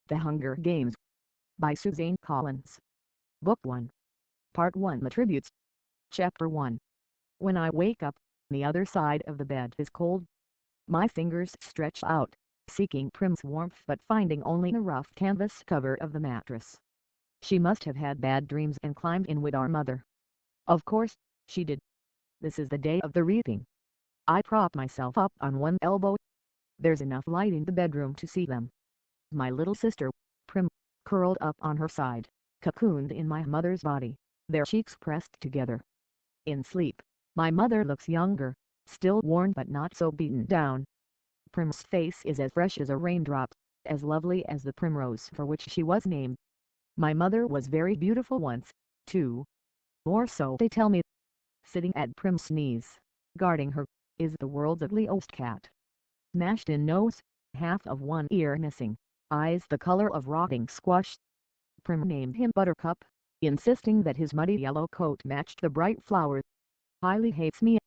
The Hunger Games by Suzanne Collins. Book 1. Part 1. The Tributes. Chapter 1. When I wake up, the other side of the bed is cold. My fingers stretch out, seeking Prim's warmth but finding only the rough canvas cover of the mattress. She must have had bad dreams and climbed in with our mother. Of course, she did. This is the day of the reaping. I prop myself up on one elbow. There's enough light in the bedroom to see them. My little sister, Prim, curled up on her side, cocooned in my mother's body, their cheeks pressed together. In sleep, my mother looks younger, still worn but not so beaten down. Prim's face is as fresh as a raindrop, as lovely as the primrose for which she was named. My mother was very beautiful once, too. Or so they tell me. Sitting at Prim's knees, guarding her, is the world's ugliest cat. Smashed in nose, half of one ear missing, eyes the color of rotting squash. Prim named him Buttercup, insisting that his muddy yellow coat matched the bright flowers. Highly hates me,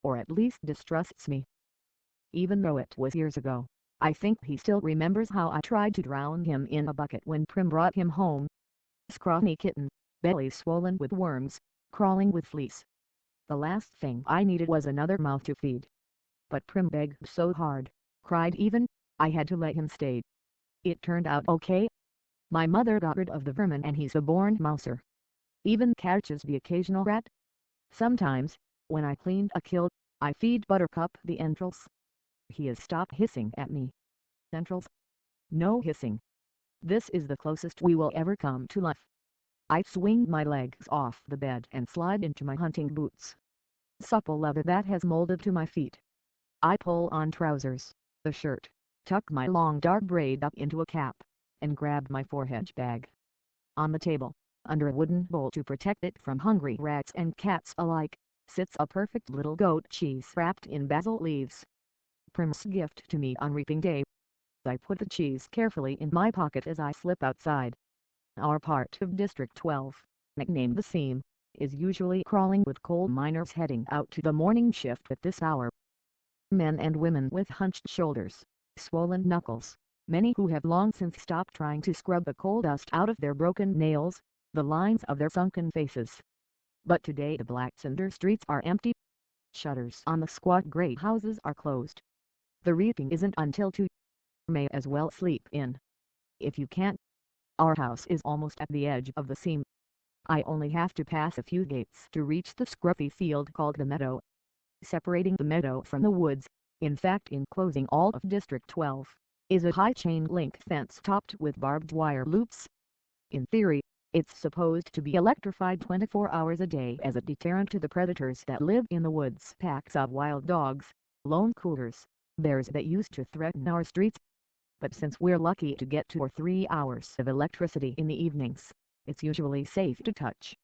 or at least distrusts me. Even though it was years ago, I think he still remembers how I tried to drown him in a bucket when Prim brought him home. Scrawny kitten, belly swollen with worms, crawling with fleas. The last thing I needed was another mouth to feed. But Prim begged so hard, cried even, I had to let him stay. It turned out okay. My mother got rid of the vermin and he's a born mouser. Even catches the occasional rat. Sometimes, when I clean a kill, I feed Buttercup the entrails. He has stopped hissing at me. Entrails? No hissing. This is the closest we will ever come to life. I swing my legs off the bed and slide into my hunting boots. Supple leather that has molded to my feet. I pull on trousers, the shirt, tuck my long dark braid up into a cap, and grab my forehead bag. On the table, under a wooden bowl to protect it from hungry rats and cats alike, sits a perfect little goat cheese wrapped in basil leaves. Prim's gift to me on reaping day. I put the cheese carefully in my pocket as I slip outside. Our part of District 12, nicknamed the Seam, is usually crawling with coal miners heading out to the morning shift at this hour. Men and women with hunched shoulders, swollen knuckles, many who have long since stopped trying to scrub the coal dust out of their broken nails, the lines of their sunken faces. But today the black cinder streets are empty. Shutters on the squat gray houses are closed. The reaping isn't until 2. May as well sleep in. If you can't. Our house is almost at the edge of the seam. I only have to pass a few gates to reach the scruffy field called the meadow. Separating the meadow from the woods, in fact enclosing all of District 12, is a high chain link fence topped with barbed wire loops. In theory, it's supposed to be electrified 24 hours a day as a deterrent to the predators that live in the woods. Packs of wild dogs, lone cougars, bears that used to threaten our streets. But since we're lucky to get 2 or 3 hours of electricity in the evenings, it's usually safe to touch.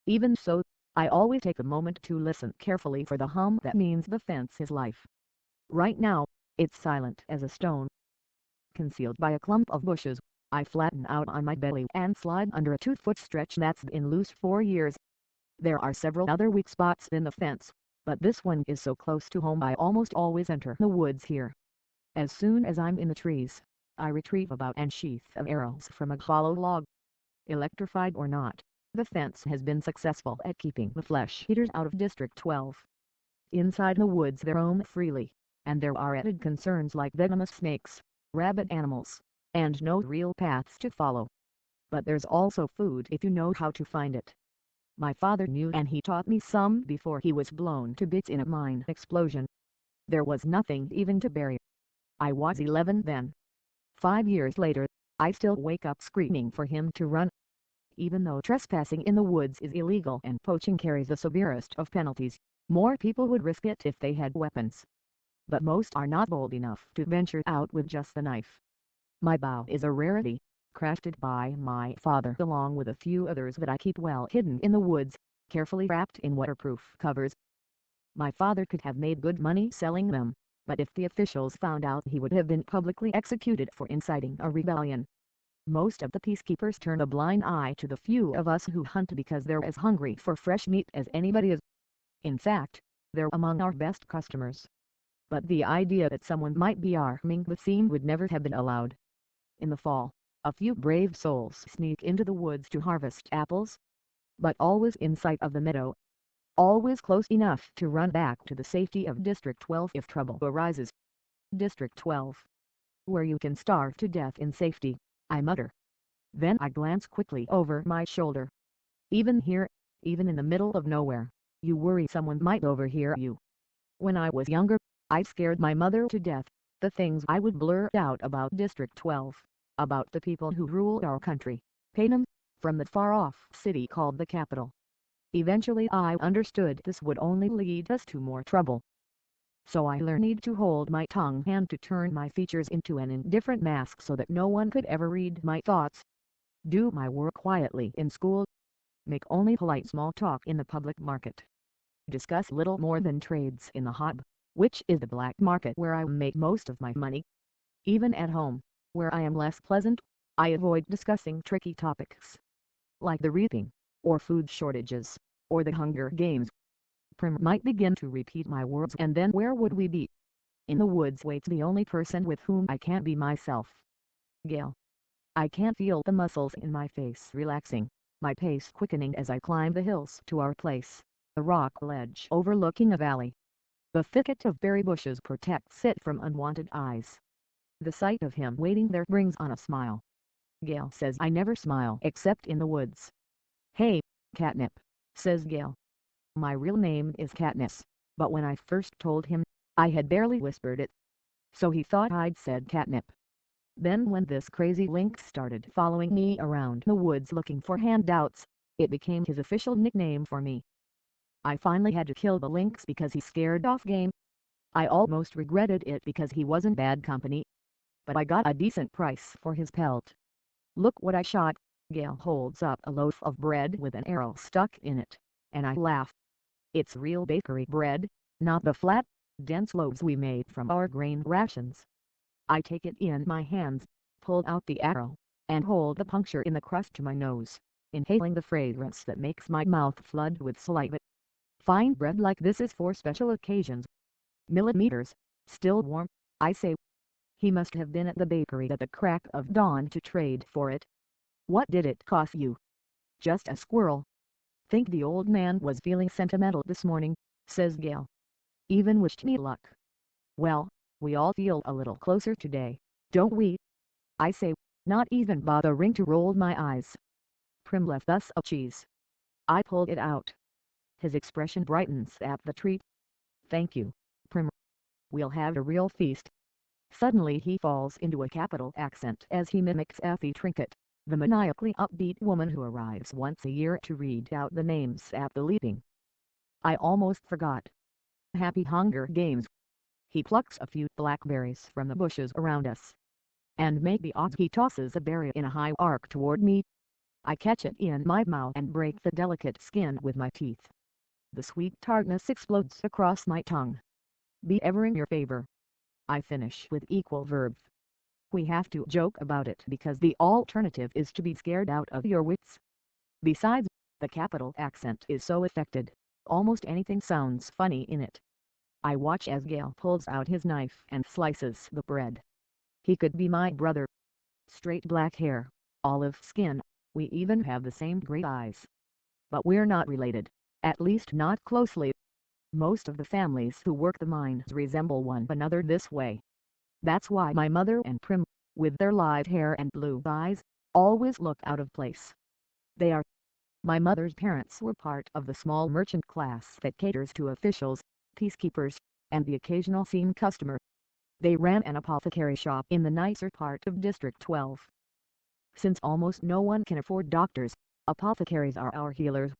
Even so, I always take a moment to listen carefully for the hum that means the fence is life. Right now, it's silent as a stone. Concealed by a clump of bushes, I flatten out on my belly and slide under a 2-foot stretch that's been loose for years. There are several other weak spots in the fence, but this one is so close to home I almost always enter the woods here. As soon as I'm in the trees, I retrieve about an sheath of arrows from a hollow log. Electrified or not, the fence has been successful at keeping the flesh eaters out of District 12. Inside the woods they roam freely, and there are added concerns like venomous snakes, rabid animals, and no real paths to follow. But there's also food if you know how to find it. My father knew and he taught me some before he was blown to bits in a mine explosion. There was nothing even to bury. I was 11 then. 5 years later, I still wake up screaming for him to run. Even though trespassing in the woods is illegal and poaching carries the severest of penalties, more people would risk it if they had weapons. But most are not bold enough to venture out with just the knife. My bow is a rarity, crafted by my father along with a few others that I keep well hidden in the woods, carefully wrapped in waterproof covers. My father could have made good money selling them, but if the officials found out he would have been publicly executed for inciting a rebellion. Most of the peacekeepers turn a blind eye to the few of us who hunt because they're as hungry for fresh meat as anybody is. In fact, they're among our best customers. But the idea that someone might be arming the seam would never have been allowed. In the fall, A few brave souls sneak into the woods to harvest apples, but always in sight of the meadow, always close enough to run back to the safety of District 12 if trouble arises. District 12, where you can starve to death in safety, I mutter. Then I glance quickly over my shoulder. Even here, even in the middle of nowhere, you worry someone might overhear you. When I was younger, I scared my mother to death, the things I would blurt out about District 12, about the people who ruled our country, paid them, from the far-off city called the capital. Eventually I understood this would only lead us to more trouble. So I learned to hold my tongue and to turn my features into an indifferent mask so that no one could ever read my thoughts. Do my work quietly in school. Make only polite small talk in the public market. Discuss little more than trades in the hub, which is the black market where I make most of my money. Even at home, where I am less pleasant, I avoid discussing tricky topics, like the reaping, or food shortages, or the Hunger Games. Prim might begin to repeat my words, and then where would we be? In the woods waits the only person with whom I can't be myself. Gail. I can't feel the muscles in my face relaxing, my pace quickening as I climb the hills to our place, a rock ledge overlooking a valley. The thicket of berry bushes protects it from unwanted eyes. The sight of him waiting there brings on a smile. Gail says I never smile except in the woods. Hey, Catnip, says Gail. My real name is Katniss, but when I first told him, I had barely whispered it. So he thought I'd said catnip. Then when this crazy lynx started following me around the woods looking for handouts, it became his official nickname for me. I finally had to kill the lynx because he scared off game. I almost regretted it because he wasn't bad company. But I got a decent price for his pelt. Look what I shot. Gail holds up a loaf of bread with an arrow stuck in it, and I laugh. It's real bakery bread, not the flat, dense loaves we made from our grain rations. I take it in my hands, pull out the arrow, and hold the puncture in the crust to my nose, inhaling the fragrance that makes my mouth flood with saliva. Fine bread like this is for special occasions. Millimeters, still warm, I say. He must have been at the bakery at the crack of dawn to trade for it. What did it cost you? Just a squirrel. Think the old man was feeling sentimental this morning, says Gail. Even wished me luck. Well, we all feel a little closer today, don't we? I say, not even bothering to roll my eyes. Prim left us a cheese. I pulled it out. His expression brightens at the treat. Thank you, Prim. We'll have a real feast. Suddenly he falls into a capital accent as he mimics Effie Trinket, the maniacally upbeat woman who arrives once a year to read out the names at the leaping. I almost forgot. Happy Hunger Games. He plucks a few blackberries from the bushes around us. And make the odds he tosses a berry in a high arc toward me. I catch it in my mouth and break the delicate skin with my teeth. The sweet tartness explodes across my tongue. Be ever in your favor. I finish with equal verve. We have to joke about it because the alternative is to be scared out of your wits. Besides, the capital accent is so affected, almost anything sounds funny in it. I watch as Gail pulls out his knife and slices the bread. He could be my brother. Straight black hair, olive skin, we even have the same great eyes. But we're not related, at least not closely. Most of the families who work the mines resemble one another this way. That's why my mother and Prim, with their light hair and blue eyes, always look out of place. They are. My mother's parents were part of the small merchant class that caters to officials, peacekeepers, and the occasional scene customer. They ran an apothecary shop in the nicer part of District 12. Since almost no one can afford doctors, apothecaries are our healers.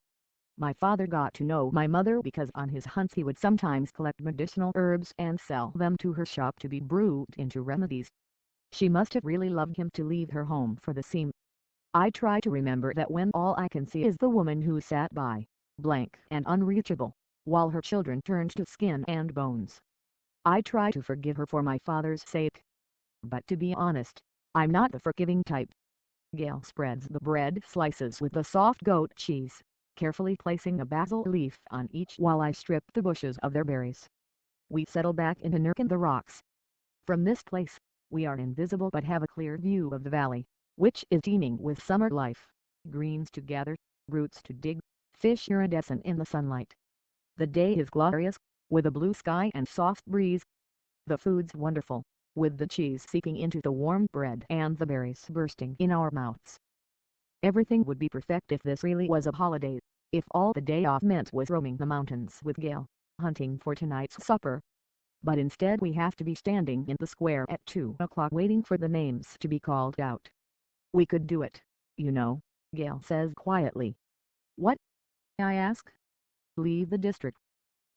My father got to know my mother because on his hunts he would sometimes collect medicinal herbs and sell them to her shop to be brewed into remedies. She must have really loved him to leave her home for the scene. I try to remember that when all I can see is the woman who sat by, blank and unreachable, while her children turned to skin and bones. I try to forgive her for my father's sake. But to be honest, I'm not the forgiving type. Gail spreads the bread slices with the soft goat cheese, carefully placing a basil leaf on each while I strip the bushes of their berries. We settle back into Nurk in the rocks. From this place, we are invisible but have a clear view of the valley, which is teeming with summer life, greens to gather, roots to dig, fish iridescent in the sunlight. The day is glorious, with a blue sky and soft breeze. The food's wonderful, with the cheese seeping into the warm bread and the berries bursting in our mouths. Everything would be perfect if this really was a holiday, if all the day off meant was roaming the mountains with Gail, hunting for tonight's supper. But instead we have to be standing in the square at 2 o'clock waiting for the names to be called out. We could do it, you know, Gail says quietly. What? I ask. Leave the district.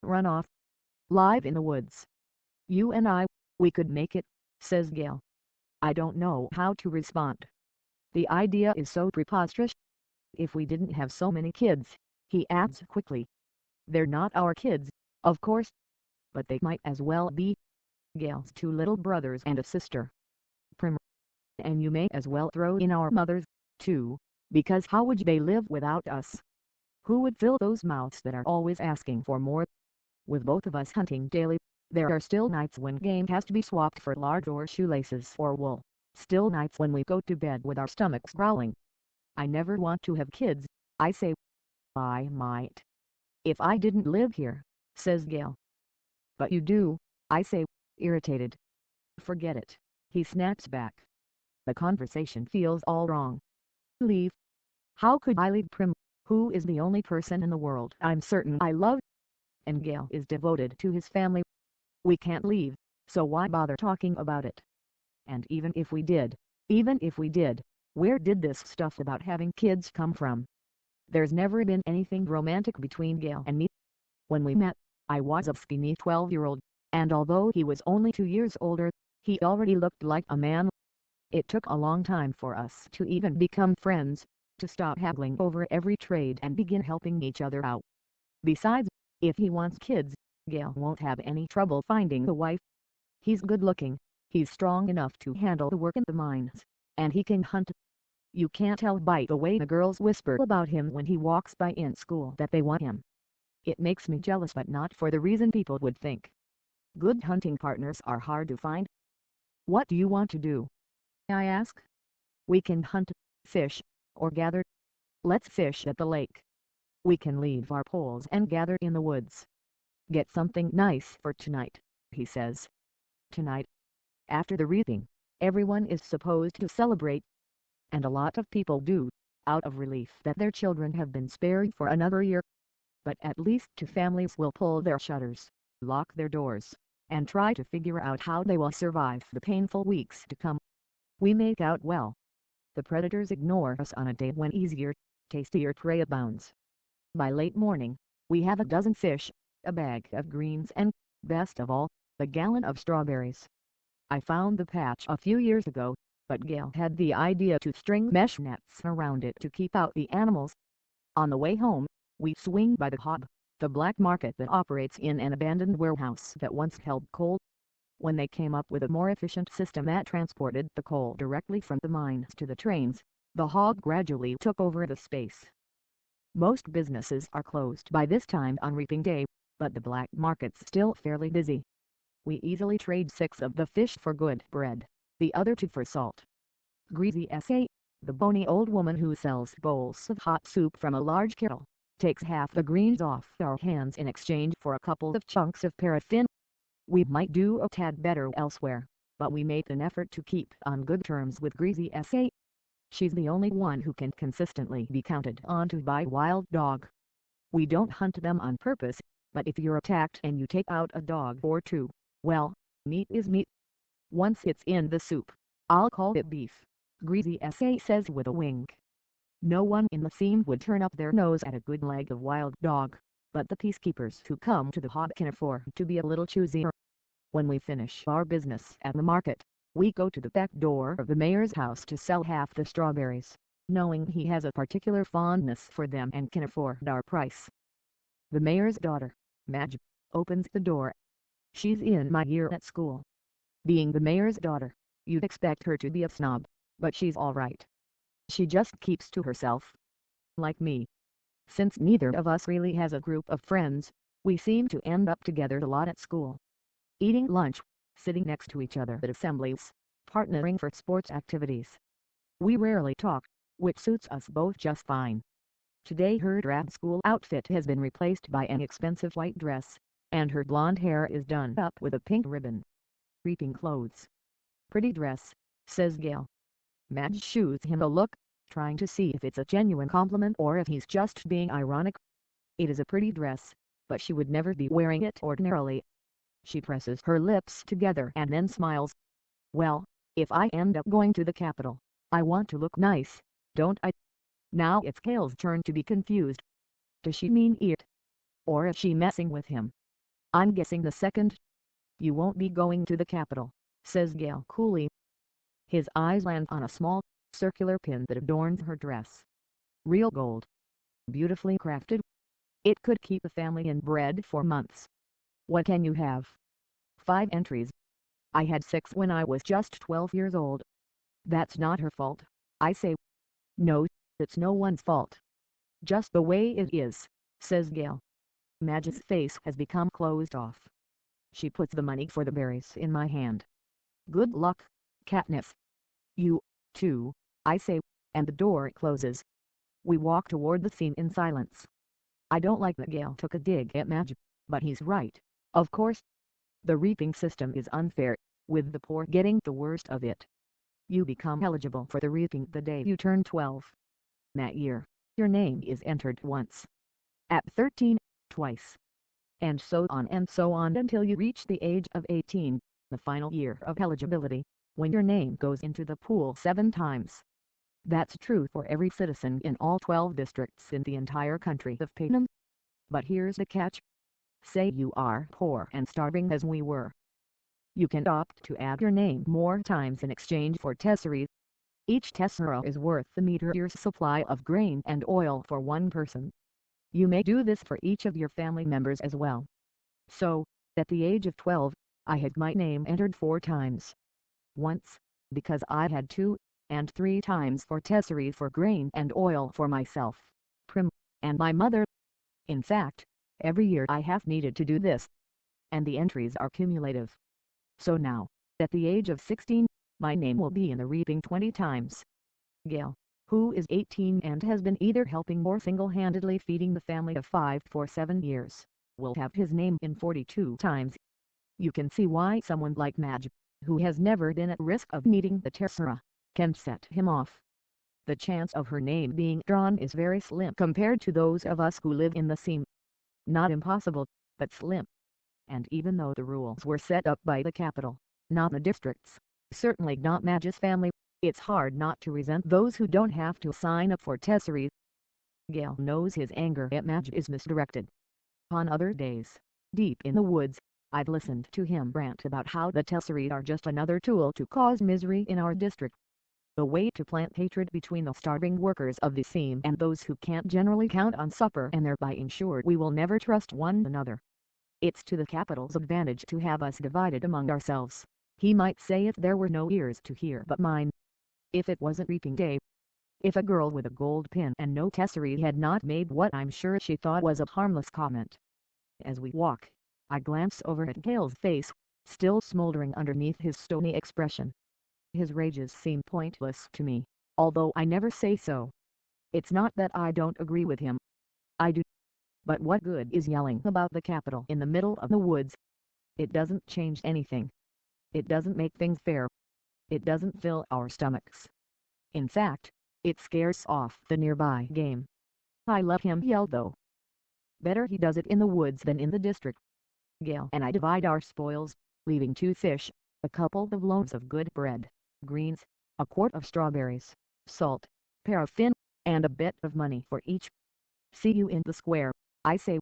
Run off. Live in the woods. You and I, we could make it, says Gail. I don't know how to respond. The idea is so preposterous. If we didn't have so many kids, he adds quickly. They're not our kids, of course, but they might as well be. Gail's 2 little brothers and a sister. Prim. And you may as well throw in our mothers, too, because how would they live without us? Who would fill those mouths that are always asking for more? With both of us hunting daily, there are still nights when game has to be swapped for lard or shoelaces or wool. Still nights when we go to bed with our stomachs growling. I never want to have kids, I say. I might. If I didn't live here, says Gail. But you do, I say, irritated. Forget it, he snaps back. The conversation feels all wrong. Leave? How could I leave Prim, who is the only person in the world I'm certain I love? And Gail is devoted to his family. We can't leave, so why bother talking about it? And even if we did, where did this stuff about having kids come from? There's never been anything romantic between Gail and me. When we met, I was a skinny 12-year-old, and although he was only 2 years older, he already looked like a man. It took a long time for us to even become friends, to stop haggling over every trade and begin helping each other out. Besides, if he wants kids, Gail won't have any trouble finding a wife. He's good looking, he's strong enough to handle the work in the mines, and he can hunt. You can't tell by the way the girls whisper about him when he walks by in school that they want him. It makes me jealous, but not for the reason people would think. Good hunting partners are hard to find. What do you want to do? I ask. We can hunt, fish, or gather. Let's fish at the lake. We can leave our poles and gather in the woods. Get something nice for tonight, he says. Tonight, after the wreathing, everyone is supposed to celebrate. And a lot of people do, out of relief that their children have been spared for another year. But at least 2 families will pull their shutters, lock their doors, and try to figure out how they will survive the painful weeks to come. We make out well. The predators ignore us on a day when easier, tastier prey abounds. By late morning, we have a dozen fish, a bag of greens and, best of all, a gallon of strawberries. I found the patch a few years ago, but Gail had the idea to string mesh nets around it to keep out the animals. On the way home, we swing by the Hob, the black market that operates in an abandoned warehouse that once held coal. When they came up with a more efficient system that transported the coal directly from the mines to the trains, the Hog gradually took over the space. Most businesses are closed by this time on reaping day, but the black market's still fairly busy. We easily trade 6 of the fish for good bread, the other 2 for salt. Greasy S.A., the bony old woman who sells bowls of hot soup from a large kettle, takes half the greens off our hands in exchange for a couple of chunks of paraffin. We might do a tad better elsewhere, but we make an effort to keep on good terms with Greasy S.A. She's the only one who can consistently be counted on to buy wild dog. We don't hunt them on purpose, but if you're attacked and you take out a dog or 2, well, meat is meat. Once it's in the soup, I'll call it beef, Greasy S.A. says with a wink. No one in the scene would turn up their nose at a good leg of wild dog, but the peacekeepers who come to the Hob can afford to be a little choosier. When we finish our business at the market, we go to the back door of the mayor's house to sell half the strawberries, knowing he has a particular fondness for them and can afford our price. The mayor's daughter, Madge, opens the door. She's in my year at school. Being the mayor's daughter, you'd expect her to be a snob, but she's all right. She just keeps to herself. Like me. Since neither of us really has a group of friends, we seem to end up together a lot at school. Eating lunch, sitting next to each other at assemblies, partnering for sports activities. We rarely talk, which suits us both just fine. Today her grad school outfit has been replaced by an expensive white dress, and her blonde hair is done up with a pink ribbon. Reaping clothes. Pretty dress, says Gail. Madge shoots him a look, trying to see if it's a genuine compliment or if he's just being ironic. It is a pretty dress, but she would never be wearing it ordinarily. She presses her lips together and then smiles. Well, if I end up going to the Capitol, I want to look nice, don't I? Now it's Gail's turn to be confused. Does she mean it? Or is she messing with him? I'm guessing the second. You won't be going to the Capitol, says Gail coolly. His eyes land on a small, circular pin that adorns her dress. Real gold. Beautifully crafted. It could keep a family in bread for months. What can you have? 5 entries. I had 6 when I was just 12 years old. That's not her fault, I say. No, it's no one's fault. Just the way it is, says Gail. Madge's face has become closed off. She puts the money for the berries in my hand. Good luck, Katniss. You, too, I say, and the door closes. We walk toward the scene in silence. I don't like that Gail took a dig at Madge, but he's right, of course. The reaping system is unfair, with the poor getting the worst of it. You become eligible for the reaping the day you turn 12. That year, your name is entered once. At 13, twice. And so on until you reach the age of 18, the final year of eligibility, when your name goes into the pool 7 times. That's true for every citizen in all 12 districts in the entire country of Payton. But here's the catch. Say you are poor and starving as we were. You can opt to add your name more times in exchange for tesseries. Each tessera is worth the year's supply of grain and oil for one person. You may do this for each of your family members as well. So, at the age of 12, I had my name entered 4 times. Once, because I had 2, and 3 times for tesseries for grain and oil for myself, Prim, and my mother. In fact, every year I have needed to do this. And the entries are cumulative. So now, at the age of 16, my name will be in the reaping 20 times. Gail, who is 18 and has been either helping or single-handedly feeding the family of 5 for 7 years, will have his name in 42 times. You can see why someone like Madge, who has never been at risk of needing the tessera, can set him off. The chance of her name being drawn is very slim compared to those of us who live in the seam. Not impossible, but slim. And even though the rules were set up by the Capitol, not the districts, certainly not Madge's family, it's hard not to resent those who don't have to sign up for tesseries. Gail knows his anger at Madge is misdirected. On other days, deep in the woods, I've listened to him rant about how the tesseries are just another tool to cause misery in our district. A way to plant hatred between the starving workers of the seam and those who can't generally count on supper and thereby ensure we will never trust one another. It's to the Capitol's advantage to have us divided among ourselves, he might say if there were no ears to hear but mine. If it wasn't reaping day. If a girl with a gold pin and no tessery had not made what I'm sure she thought was a harmless comment. As we walk, I glance over at Gail's face, still smoldering underneath his stony expression. His rages seem pointless to me, although I never say so. It's not that I don't agree with him. I do. But what good is yelling about the Capitol in the middle of the woods? It doesn't change anything. It doesn't make things fair. It doesn't fill our stomachs. In fact, it scares off the nearby game. I let him yell though. Better he does it in the woods than in the district. Gail and I divide our spoils, leaving 2 fish, a couple of loaves of good bread, greens, a quart of strawberries, salt, paraffin, and a bit of money for each. See you in the square, I say.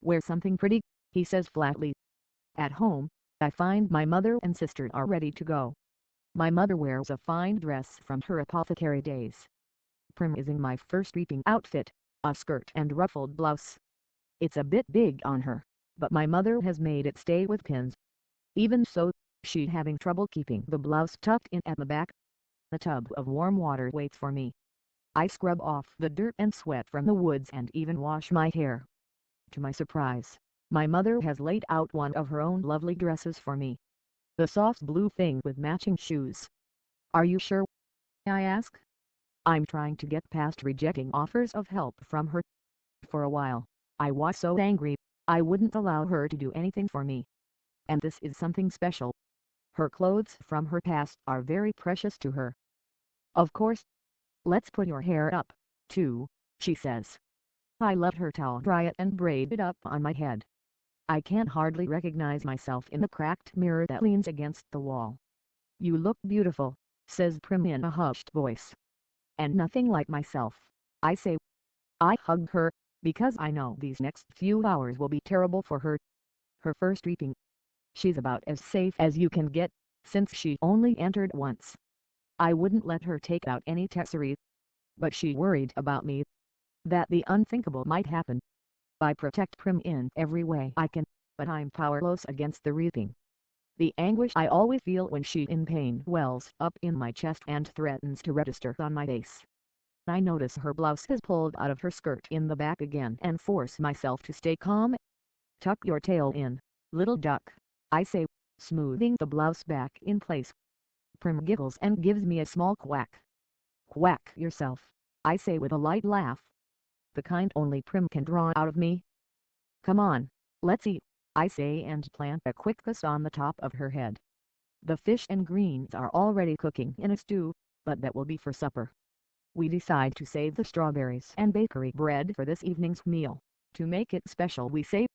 Wear something pretty, he says flatly. At home, I find my mother and sister are ready to go. My mother wears a fine dress from her apothecary days. Prim is in my first reaping outfit, a skirt and ruffled blouse. It's a bit big on her, but my mother has made it stay with pins. Even so, she's having trouble keeping the blouse tucked in at the back. A tub of warm water waits for me. I scrub off the dirt and sweat from the woods and even wash my hair. To my surprise, my mother has laid out one of her own lovely dresses for me. The soft blue thing with matching shoes. Are you sure? I ask. I'm trying to get past rejecting offers of help from her. For a while, I was so angry, I wouldn't allow her to do anything for me. And this is something special. Her clothes from her past are very precious to her. Of course. Let's put your hair up, too, she says. I let her towel dry it and braid it up on my head. I can hardly recognize myself in the cracked mirror that leans against the wall. You look beautiful, says Prim in a hushed voice. And nothing like myself, I say. I hug her, because I know these next few hours will be terrible for her. Her first reaping. She's about as safe as you can get, since she only entered once. I wouldn't let her take out any tesseries. But she worried about me. That the unthinkable might happen. I protect Prim in every way I can, but I'm powerless against the reaping. The anguish I always feel when she's in pain wells up in my chest and threatens to register on my face. I notice her blouse has pulled out of her skirt in the back again and force myself to stay calm. Tuck your tail in, little duck, I say, smoothing the blouse back in place. Prim giggles and gives me a small quack. Quack yourself, I say with a light laugh. The kind only Prim can draw out of me. Come on, let's eat, I say and plant a quick kiss on the top of her head. The fish and greens are already cooking in a stew, but that will be for supper. We decide to save the strawberries and bakery bread for this evening's meal. To make it special we say.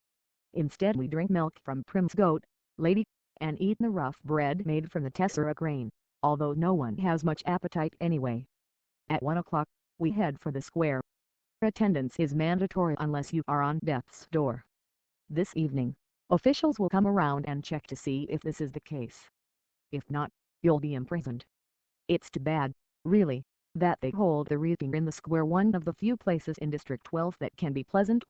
Instead we drink milk from Prim's goat, Lady, and eat the rough bread made from the tessera grain, although no one has much appetite anyway. At 1 o'clock, we head for the square. Attendance is mandatory unless you are on death's door. This evening, officials will come around and check to see if this is the case. If not, you'll be imprisoned. It's too bad, really, that they hold the reaping in the square, one of the few places in District 12 that can be pleasant.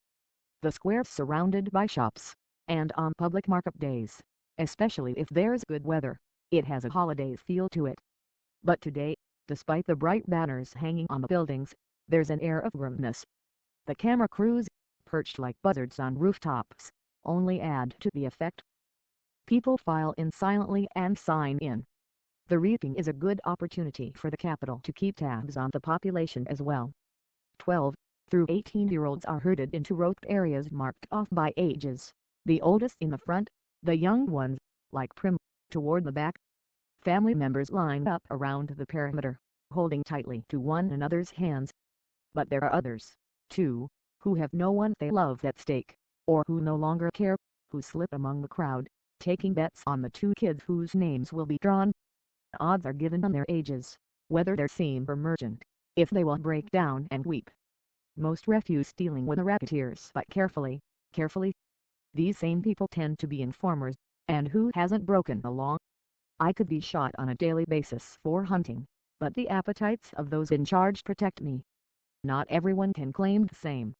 The square's surrounded by shops, and on public market days, especially if there's good weather, it has a holiday feel to it. But today, despite the bright banners hanging on the buildings, there's an air of grimness. The camera crews, perched like buzzards on rooftops, only add to the effect. People file in silently and sign in. The reaping is a good opportunity for the Capitol to keep tabs on the population as well. 12 through 18-year-olds are herded into roped areas marked off by ages, the oldest in the front, the young ones, like Prim, toward the back. Family members line up around the perimeter, holding tightly to one another's hands. But there are others, too, who have no one they love at stake, or who no longer care, who slip among the crowd, taking bets on the 2 kids whose names will be drawn. Odds are given on their ages, whether they're seam or merchant, if they will break down and weep. Most refuse stealing with the racketeers, but carefully. These same people tend to be informers, and who hasn't broken the law? I could be shot on a daily basis for hunting, but the appetites of those in charge protect me. Not everyone can claim the same.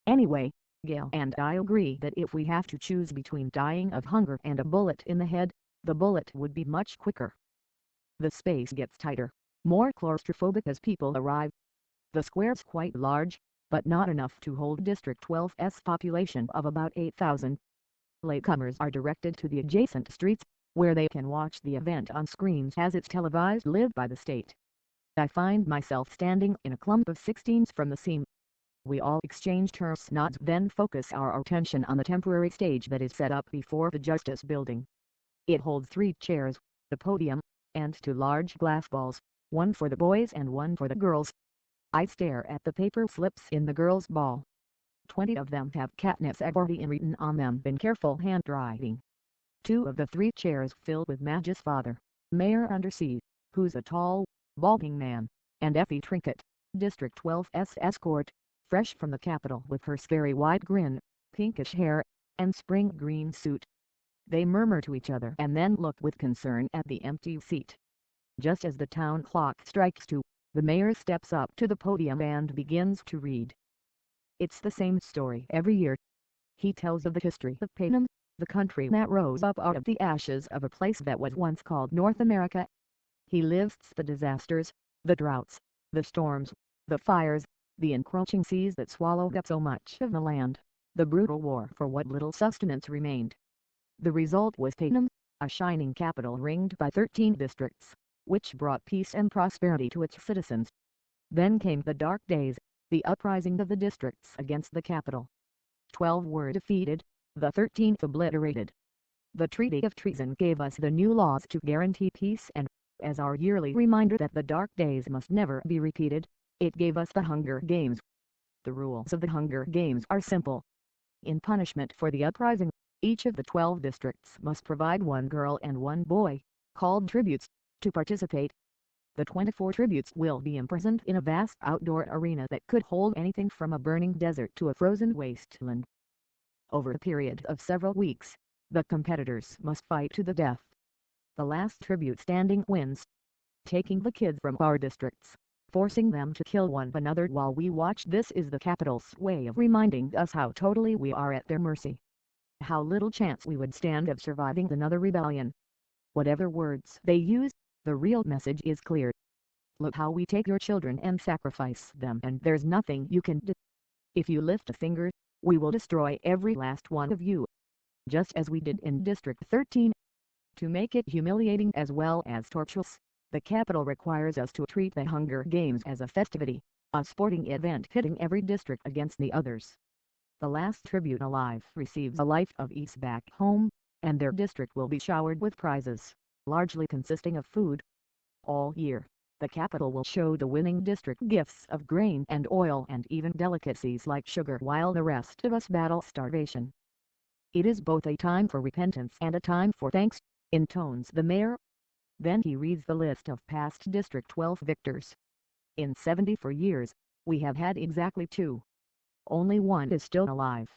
Anyway, Gail and I agree that if we have to choose between dying of hunger and a bullet in the head, the bullet would be much quicker. The space gets tighter, more claustrophobic as people arrive. The square's quite large, but not enough to hold District 12's population of about 8,000. Latecomers are directed to the adjacent streets, where they can watch the event on screens as it's televised live by the state. I find myself standing in a clump of 16s from the seam. We all exchange terse nods, then focus our attention on the temporary stage that is set up before the Justice Building. It holds 3 chairs, the podium, and 2 large glass balls, one for the boys and one for the girls. I stare at the paper slips in the girls' ball. 20 of them have Katniss Everdeen written on them in careful handwriting. 2 of the 3 chairs filled with Madge's father, Mayor Undersea, who's a tall, balding man, and Effie Trinket, District 12's escort, fresh from the Capitol with her scary wide grin, pinkish hair, and spring green suit. They murmur to each other and then look with concern at the empty seat. Just as the town clock strikes 2, the mayor steps up to the podium and begins to read. It's the same story every year. He tells of the history of Panem, the country that rose up out of the ashes of a place that was once called North America. He lists the disasters, the droughts, the storms, the fires, the encroaching seas that swallowed up so much of the land, the brutal war for what little sustenance remained. The result was Panem, a shining capital ringed by 13 districts, which brought peace and prosperity to its citizens. Then came the dark days, the uprising of the districts against the capital. 12 were defeated, the 13th obliterated. The Treaty of Treason gave us the new laws to guarantee peace and, as our yearly reminder that the dark days must never be repeated, it gave us the Hunger Games. The rules of the Hunger Games are simple. In punishment for the uprising, each of the 12 districts must provide one girl and one boy, called tributes, to participate. The 24 tributes will be imprisoned in a vast outdoor arena that could hold anything from a burning desert to a frozen wasteland. Over a period of several weeks, the competitors must fight to the death. The last tribute standing wins, taking the kids from our districts, forcing them to kill one another while we watch. This is the capital's way of reminding us how totally we are at their mercy. How little chance we would stand of surviving another rebellion. Whatever words they use, the real message is clear. Look how we take your children and sacrifice them, and there's nothing you can do. If you lift a finger, we will destroy every last one of you. Just as we did in District 13. To make it humiliating as well as torturous, the capital requires us to treat the Hunger Games as a festivity, a sporting event pitting every district against the others. The last tribute alive receives a life of ease back home, and their district will be showered with prizes, largely consisting of food. All year, the capital will show the winning district gifts of grain and oil and even delicacies like sugar while the rest of us battle starvation. It is both a time for repentance and a time for thanks, intones the mayor. Then he reads the list of past District 12 victors. In 74 years, we have had exactly 2. Only one is still alive.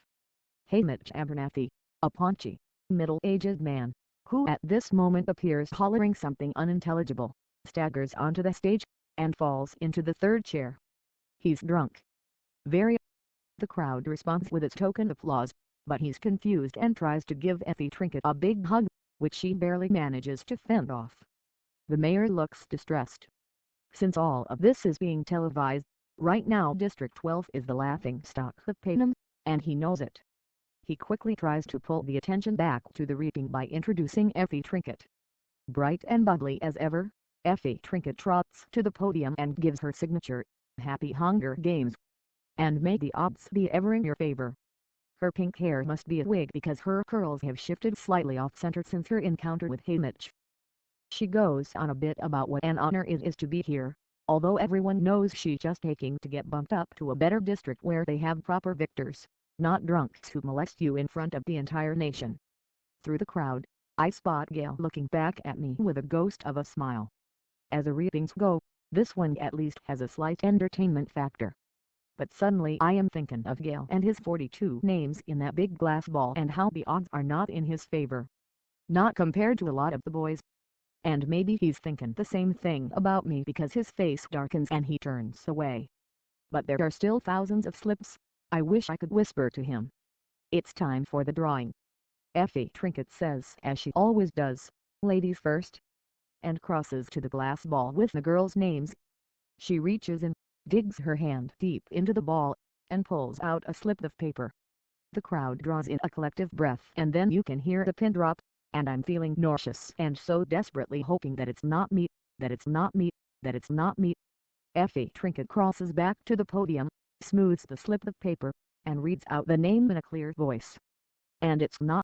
Hamish Abernathy, a paunchy, middle-aged man, who at this moment appears hollering something unintelligible, staggers onto the stage, and falls into the third chair. He's drunk. Very. The crowd responds with its token applause, but he's confused and tries to give Effie Trinket a big hug, which she barely manages to fend off. The mayor looks distressed. Since all of this is being televised, right now District 12 is the laughingstock of Panem, and he knows it. He quickly tries to pull the attention back to the reaping by introducing Effie Trinket. Bright and bubbly as ever, Effie Trinket trots to the podium and gives her signature, "Happy Hunger Games. And may the odds be ever in your favor." Her pink hair must be a wig because her curls have shifted slightly off-center since her encounter with Hamish. She goes on a bit about what an honor it is to be here, although everyone knows she's just taking to get bumped up to a better district where they have proper victors, not drunks who molest you in front of the entire nation. Through the crowd, I spot Gail looking back at me with a ghost of a smile. As the reapings go, this one at least has a slight entertainment factor. But suddenly I am thinking of Gail and his 42 names in that big glass ball and how the odds are not in his favor. Not compared to a lot of the boys. And maybe he's thinking the same thing about me because his face darkens and he turns away. But there are still thousands of slips. I wish I could whisper to him. It's time for the drawing. Effie Trinket says, as she always does, "Ladies first," and crosses to the glass ball with the girls' names. She reaches in, digs her hand deep into the ball, and pulls out a slip of paper. The crowd draws in a collective breath and then you can hear the pin drop, and I'm feeling nauseous and so desperately hoping that it's not me, that it's not me, that it's not me. Effie Trinket crosses back to the podium, smooths the slip of paper, and reads out the name in a clear voice. And it's not